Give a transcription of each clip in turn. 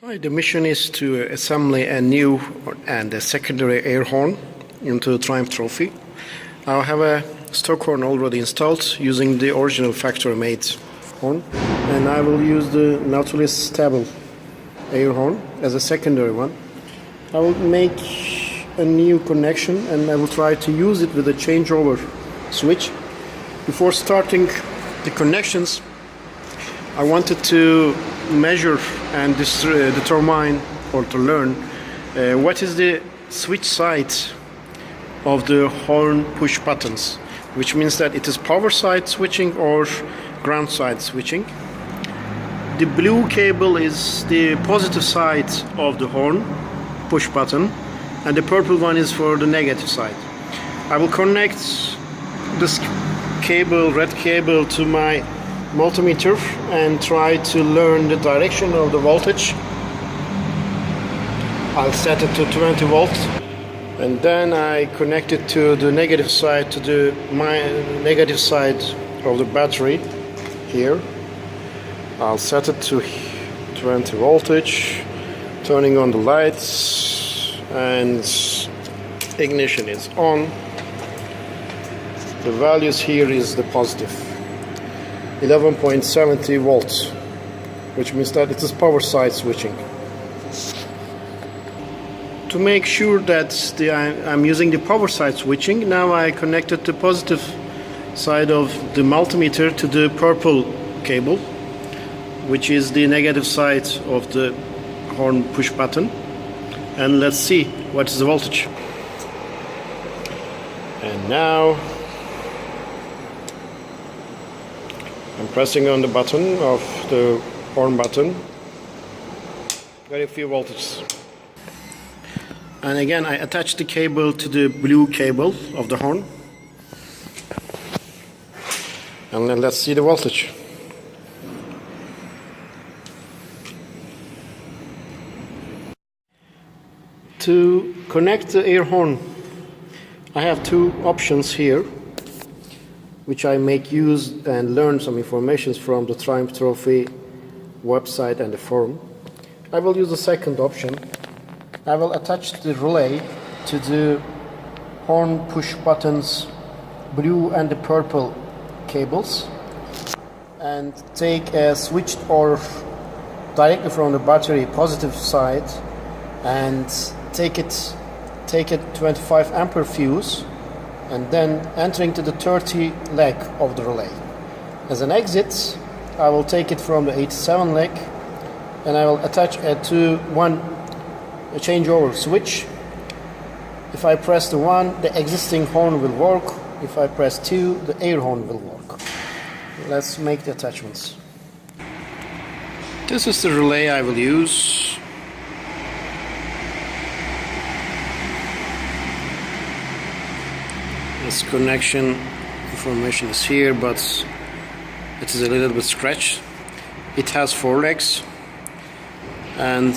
Hi, the mission is to assemble a new and a secondary air horn into the Triumph Trophy. I have a stock horn already installed using the original factory-made horn, and I will use the Nautilus Stebel air horn as a secondary one. I will make a new connection and I will try to use it with a changeover switch. Before starting the connections, I wanted to measure and determine or to learn what is the switch side of the horn push buttons, which means that it is power side switching or ground side switching. The blue cable is the positive side of the horn push button and the purple one is for the negative side. I will connect this cable, red cable, to my multimeter and try to learn the direction of the voltage. I'll set it to 20 volts and then I connect it to the negative side, to my negative side of the battery here. I'll set it to 20 voltage, turning on the lights, and ignition is on. The values here is the positive 11.70 volts, which means that it is power side switching. To make sure that I'm using the power side switching, now I connected the positive side of the multimeter to the purple cable, which is the negative side of the horn push button, and let's see what is the voltage. And now I'm pressing on the button of the horn button. Very few voltages. And again I attach the cable to the blue cable of the horn. And then let's see the voltage. To connect the air horn, I have two options here, which I make use and learn some information from the Triumph Trophy website and the forum. I will use the second option. I will attach the relay to the horn push buttons blue and the purple cables and take a switched or directly from the battery positive side and take it 25 ampere fuse and then entering to the 30 leg of the relay. As an exit, I will take it from the 87 leg and I will attach it to a changeover switch. If I press the 1, the existing horn will work. If I press 2, the air horn will work. Let's make the attachments. This is the relay I will use. This connection information is here, but it is a little bit scratched. It has 4 legs, and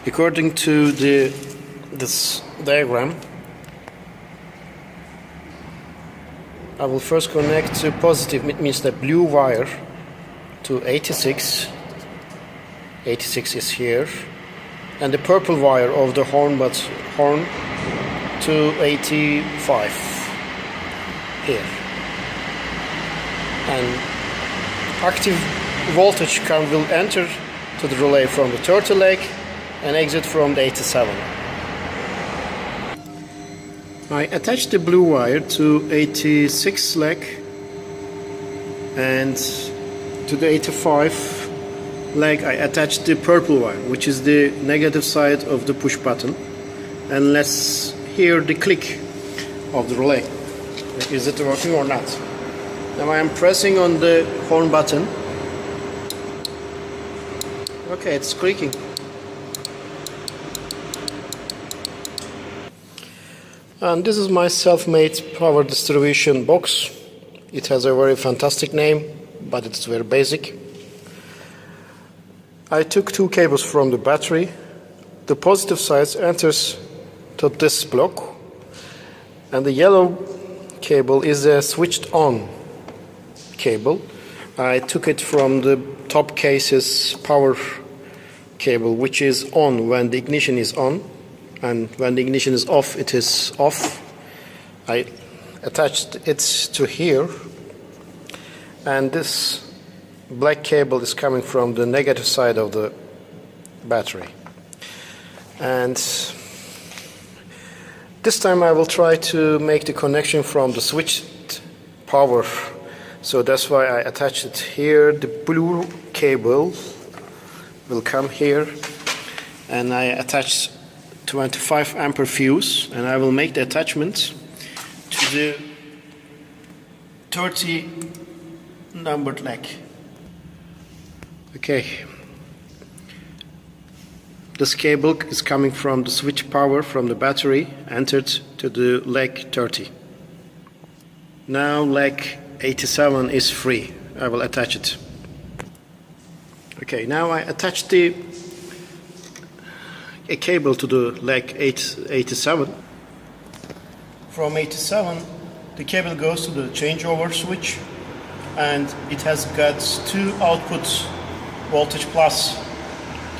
according to this diagram, I will first connect to positive. It means the blue wire to 86. 86 is here, and the purple wire of the horn to 85. Here. And active voltage will enter to the relay from the 30 leg and exit from the 87. I attach the blue wire to 86 leg and to the 85 leg I attach the purple wire, which is the negative side of the push button, and let's hear the click of the relay. Is it working or not? Now I am pressing on the horn button. Okay, it's clicking. And this is my self-made power distribution box. It has a very fantastic name, but it's very basic. I took 2 cables from the battery. The positive side enters to this block, and the yellow cable is a switched on cable. I took it from the top case's power cable which is on when the ignition is on, and when the ignition is off it is off. I attached it to here, and this black cable is coming from the negative side of the battery. And this time I will try to make the connection from the switched power, so that's why I attach it here. The blue cable will come here, and I attach 25 ampere fuse, and I will make the attachment to the 30 numbered leg. Okay, this cable is coming from the switch power from the battery, entered to the leg 30. Now leg 87 is free. I will attach it. Okay, now I attach a cable to the leg 87. From 87, the cable goes to the changeover switch, and it has got two output voltage plus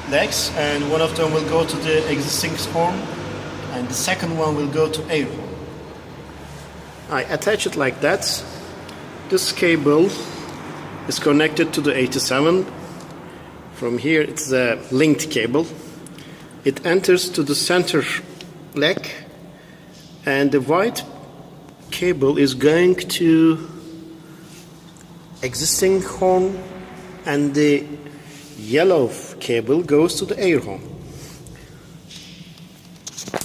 legs, and one of them will go to the existing horn, and the second one will go to air horn. I attach it like that. This cable is connected to the 87. From here it's a linked cable. It enters to the center leg, and the white cable is going to existing horn, and the yellow cable goes to the air horn.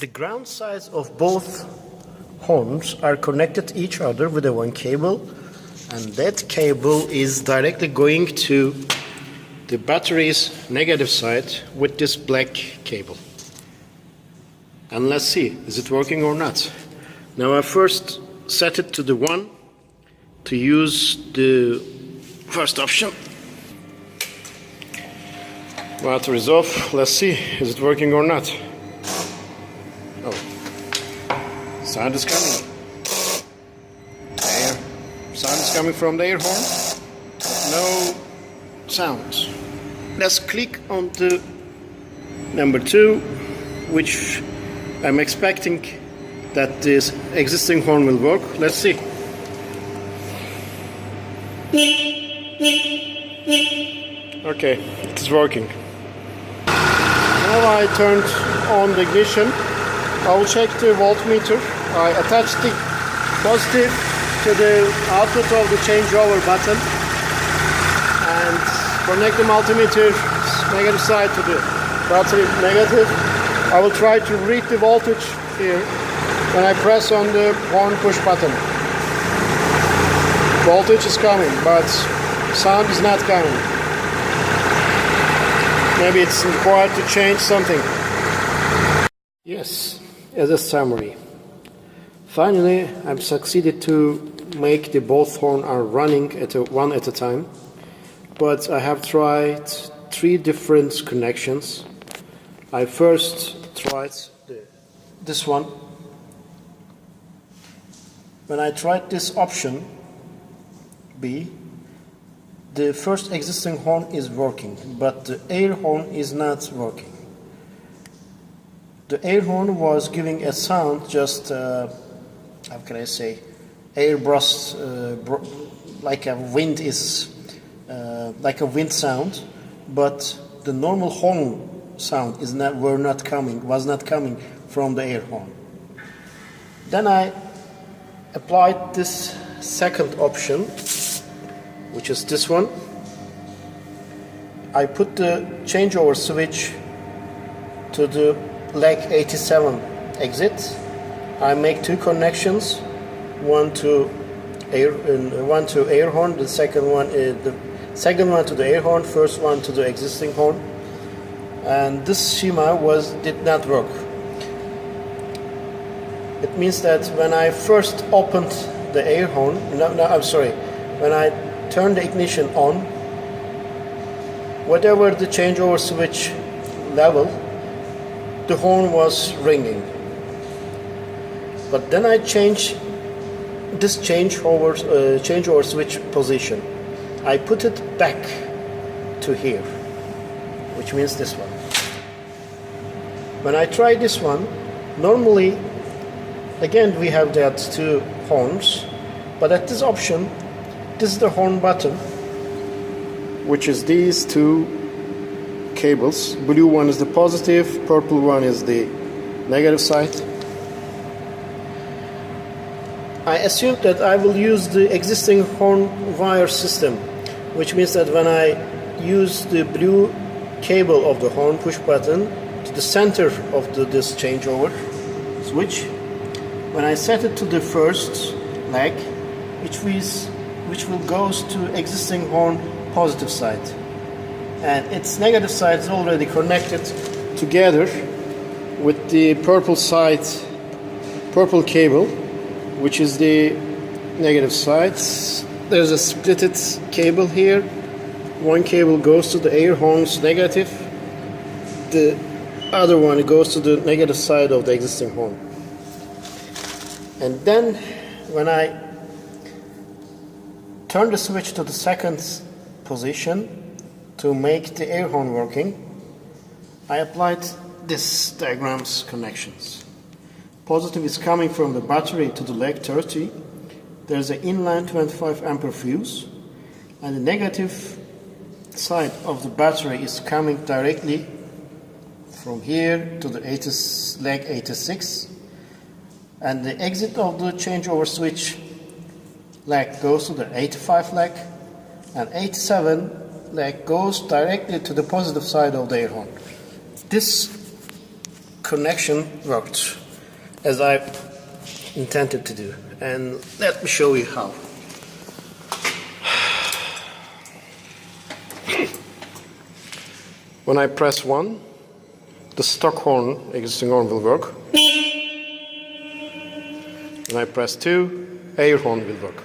The ground sides of both horns are connected to each other with a one cable, and that cable is directly going to the battery's negative side with this black cable. And let's see, is it working or not? Now I first set it to the 1 to use the first option. Water is off. Let's see, is it working or not? Oh, sound is coming. Sound is coming from the air horn, but no sound. Let's click on the number 2, which I'm expecting that this existing horn will work. Let's see. Okay, it is working. Now I turned on the ignition. I will check the voltmeter. I attached the positive to the output of the changeover button and connect the multimeter negative side to the battery negative. I will try to read the voltage here when I press on the horn push button. Voltage is coming, but sound is not coming. Maybe it's required to change something. Yes, as a summary. Finally, I've succeeded to make the both horn are running one at a time, but I have tried 3 different connections. I first tried this one. When I tried this option B, the first existing horn is working, but the air horn is not working. The air horn was giving a sound just, how can I say, air burst, like a wind is, like a wind sound, but the normal horn sound was not coming from the air horn. Then I applied this second option, which is this one. I put the changeover switch to the leg 87 exit. I make 2 connections, one to air horn, the second one to the air horn, first one to the existing horn, and this schema did not work. It means that when I first opened the air horn, when I turned the ignition on, whatever the changeover switch level, the horn was ringing. But then I changed this changeover switch position. I put it back to here, which means this one. When I try this one, normally, again we have that two horns, but at this option, this is the horn button, which is these two cables. Blue one is the positive, purple one is the negative side. I assume that I will use the existing horn wire system, which means that when I use the blue cable of the horn push button to the center of this changeover switch, when I set it to the first leg, which will goes to existing horn positive side, and its negative side is already connected together with the purple side, purple cable, which is the negative side. There's a splitted cable here. One cable goes to the air horn's negative, the other one goes to the negative side of the existing horn. And then when I turn the switch to the second position to make the air horn working, I applied this diagram's connections. Positive is coming from the battery to the leg 30. There's an inline 25 ampere fuse, and the negative side of the battery is coming directly from here to the leg 86, and the exit of the changeover switch leg goes to the 85 leg, and 87 leg goes directly to the positive side of the air horn. This connection worked as I intended to do, and let me show you how. When I press 1, the stock horn, existing horn, will work. When I press 2, air horn will work.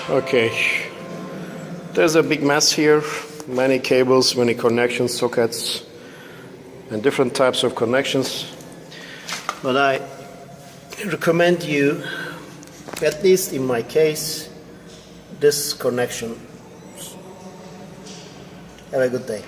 Okay, there's a big mess here, many cables, many connections, sockets, and different types of connections. But I recommend you, at least in my case, this connection. Have a good day.